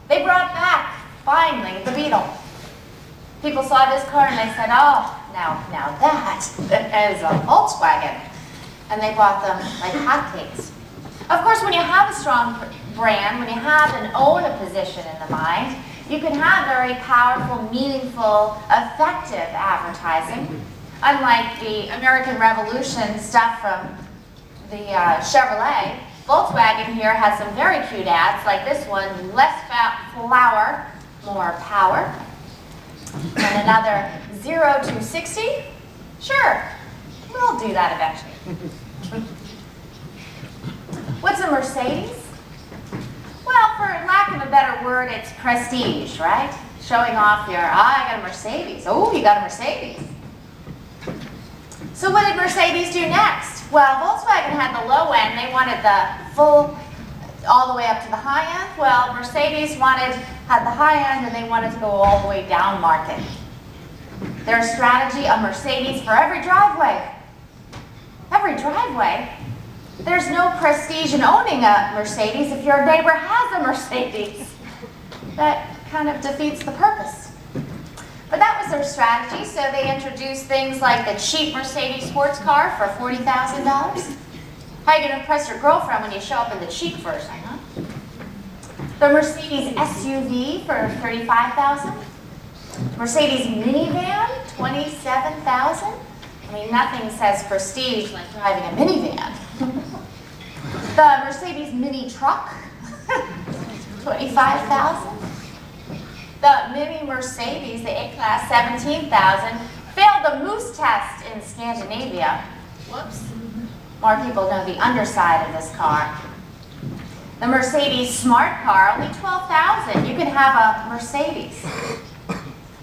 They brought back, finally, the Beetle. People saw this car and they said, oh, now that is a Volkswagen. And they bought them like hotcakes. Of course, when you have a strong brand, when you have and own a position in the mind, you can have very powerful, meaningful, effective advertising. Unlike the American Revolution stuff from the Chevrolet, Volkswagen here has some very cute ads, like this one, less flour, more power. And another 0 to 60? Sure, we'll do that eventually. What's a Mercedes? Well, for lack of a better word, it's prestige, right? Showing off your, I got a Mercedes. Oh, you got a Mercedes. So what did Mercedes do next? Well, Volkswagen had the low end. They wanted the full, all the way up to the high end. Well, Mercedes had the high end, and they wanted to go all the way down market. Their strategy, a Mercedes for every driveway. Every driveway? There's no prestige in owning a Mercedes if your neighbor has a Mercedes. That kind of defeats the purpose. But that was their strategy, so they introduced things like the cheap Mercedes sports car for $40,000. How are you going to impress your girlfriend when you show up in the cheap version, huh? The Mercedes SUV for $35,000. Mercedes minivan, $27,000. I mean, nothing says prestige like driving a minivan. The Mercedes mini truck, $25,000. The mini Mercedes, the A-Class, $17,000, failed the moose test in Scandinavia. Whoops. More people know the underside of this car. The Mercedes Smart Car, only $12,000. You can have a Mercedes.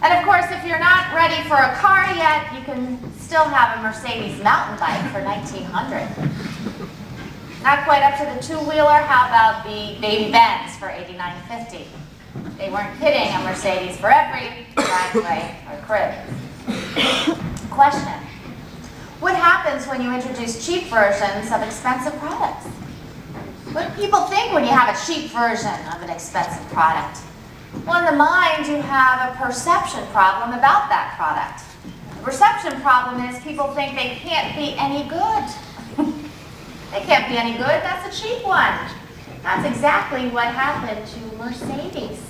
And of course, if you're not ready for a car yet, you can still have a Mercedes mountain bike for $1,900. Not quite up to the two-wheeler, how about the baby Benz for $8,950? They weren't kidding, a Mercedes for every driveway or crib. Question: what happens when you introduce cheap versions of expensive products? What do people think when you have a cheap version of an expensive product? Well, in the mind, you have a perception problem about that product. The perception problem is people think they can't be any good. They can't be any good, that's a cheap one. That's exactly what happened to Mercedes.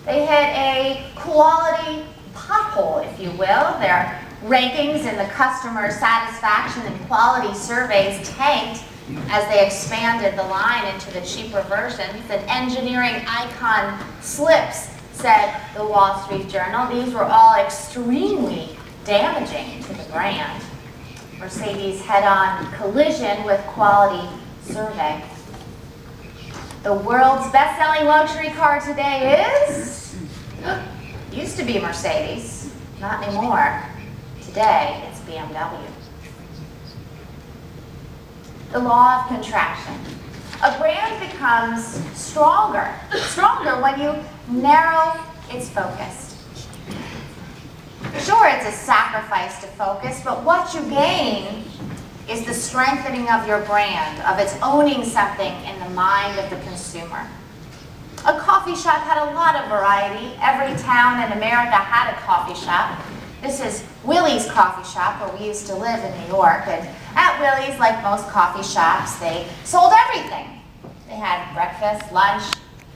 They hit a quality pothole, if you will. Their rankings in the customer satisfaction and quality surveys tanked as they expanded the line into the cheaper versions. And engineering icon slips, said the Wall Street Journal. These were all extremely damaging to the brand. Mercedes head-on collision with quality survey. The world's best-selling luxury car today is, used to be Mercedes, not anymore. Today, it's BMW. The law of contraction. A brand becomes stronger when you narrow its focus. Sure, it's a sacrifice to focus, but what you gain is the strengthening of your brand, of its owning something in the mind of the consumer. A coffee shop had a lot of variety. Every town in America had a coffee shop. This is Willie's Coffee Shop, where we used to live in New York. And at Willie's, like most coffee shops, they sold everything. They had breakfast, lunch,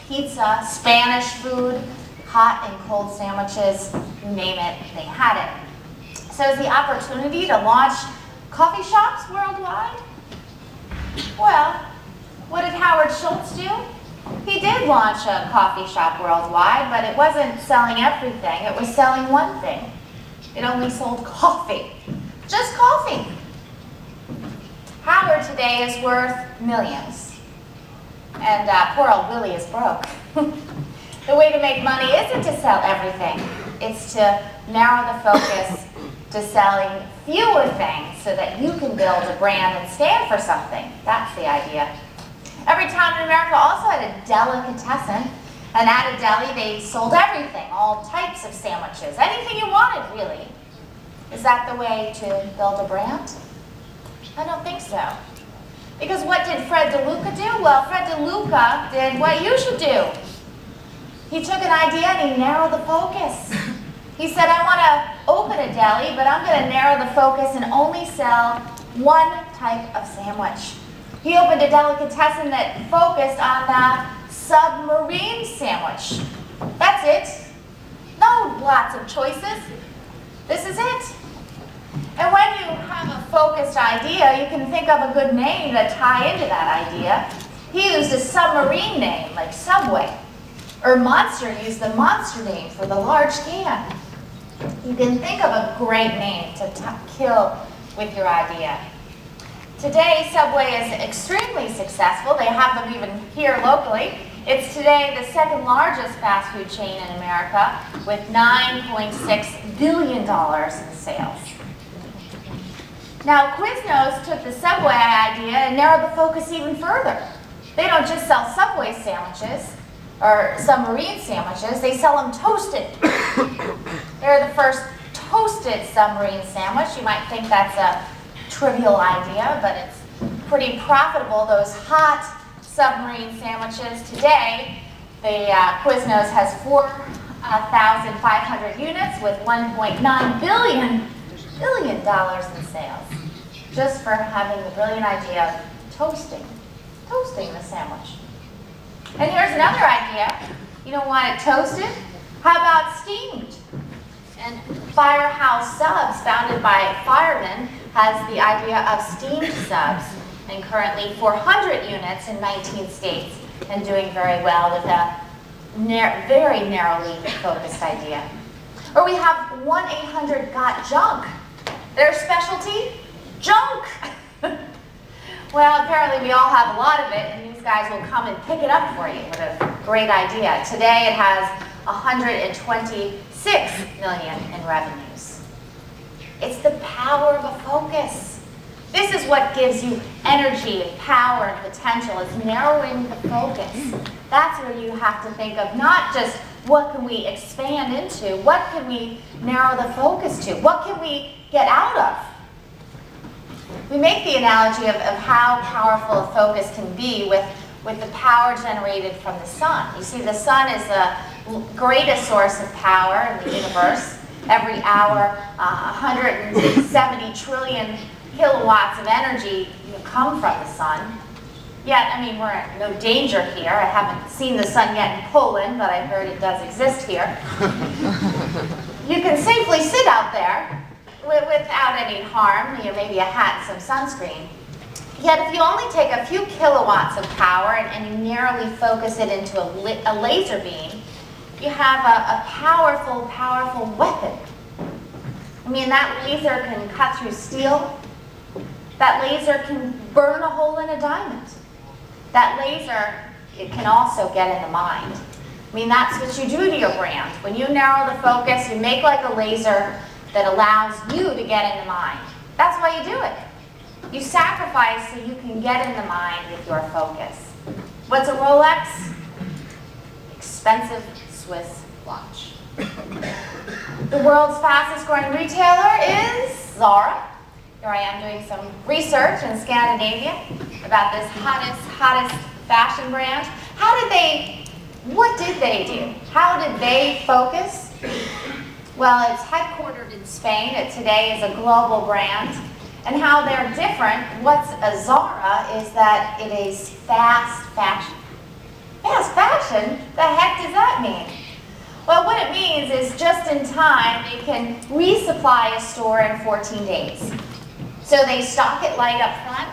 pizza, Spanish food, hot and cold sandwiches, you name it, they had it. So is the opportunity to launch coffee shops worldwide? Well, what did Howard Schultz do? He did launch a coffee shop worldwide, but it wasn't selling everything. It was selling one thing. It only sold coffee. Just coffee. Howard today is worth millions. And poor old Willie is broke. The way to make money isn't to sell everything. It's to narrow the focus to selling fewer things so that you can build a brand and stand for something. That's the idea. Every town in America also had a delicatessen. And at a deli, they sold everything, all types of sandwiches, anything you wanted, really. Is that the way to build a brand? I don't think so. Because what did Fred DeLuca do? Well, Fred DeLuca did what you should do. He took an idea and he narrowed the focus. He said, I want to open a deli, but I'm going to narrow the focus and only sell one type of sandwich. He opened a delicatessen that focused on the submarine sandwich. That's it. No lots of choices. This is it. And when you have a focused idea, you can think of a good name to tie into that idea. He used a submarine name, like Subway. Or Monster used the Monster name for the large can. You can think of a great name to kill with your idea. Today, Subway is extremely successful. They have them even here locally. It's today the second largest fast food chain in America with $9.6 billion in sales. Now, Quiznos took the Subway idea and narrowed the focus even further. They don't just sell Subway sandwiches or submarine sandwiches, they sell them toasted. They're the first toasted submarine sandwich. You might think that's a trivial idea, but it's pretty profitable. Those hot submarine sandwiches today, the Quiznos has 4,500 units with $1.9 billion in sales, just for having the brilliant idea of toasting the sandwich. And here's another idea. You don't want it toasted? How about steamed? And Firehouse Subs, founded by firemen, has the idea of steamed subs, and currently 400 units in 19 states, and doing very well with a very narrowly focused idea. Or we have 1-800-GOT-JUNK. Their specialty? Junk! Well, apparently we all have a lot of it, and these guys will come and pick it up for you with a great idea. Today it has 126 million in revenues. It's the power of a focus. This is what gives you energy and power and potential, is narrowing the focus. That's where you have to think of not just what can we expand into, what can we narrow the focus to, what can we get out of. We make the analogy of how powerful a focus can be with the power generated from the sun. You see, the sun is the greatest source of power in the universe. Every hour, 170 trillion kilowatts of energy come from the sun. Yet, I mean, we're in no danger here. I haven't seen the sun yet in Poland, but I've heard it does exist here. You can safely sit out there without any harm, maybe a hat and some sunscreen. Yet if you only take a few kilowatts of power and you narrowly focus it into a laser beam, you have a powerful, powerful weapon. I mean, that laser can cut through steel. That laser can burn a hole in a diamond. That laser, it can also get in the mind. I mean, that's what you do to your brand. When you narrow the focus, you make like a laser that allows you to get in the mind. That's why you do it. You sacrifice so you can get in the mind with your focus. What's a Rolex? Expensive Swiss watch. The world's fastest growing retailer is Zara. Here I am doing some research in Scandinavia about this hottest fashion brand. What did they do? How did they focus? Well, it's headquartered in Spain. It today is a global brand. And how they're different, what's a Zara is that it is fast fashion. Fast fashion? The heck does that mean? Well, what it means is just in time, they can resupply a store in 14 days. So they stock it light up front,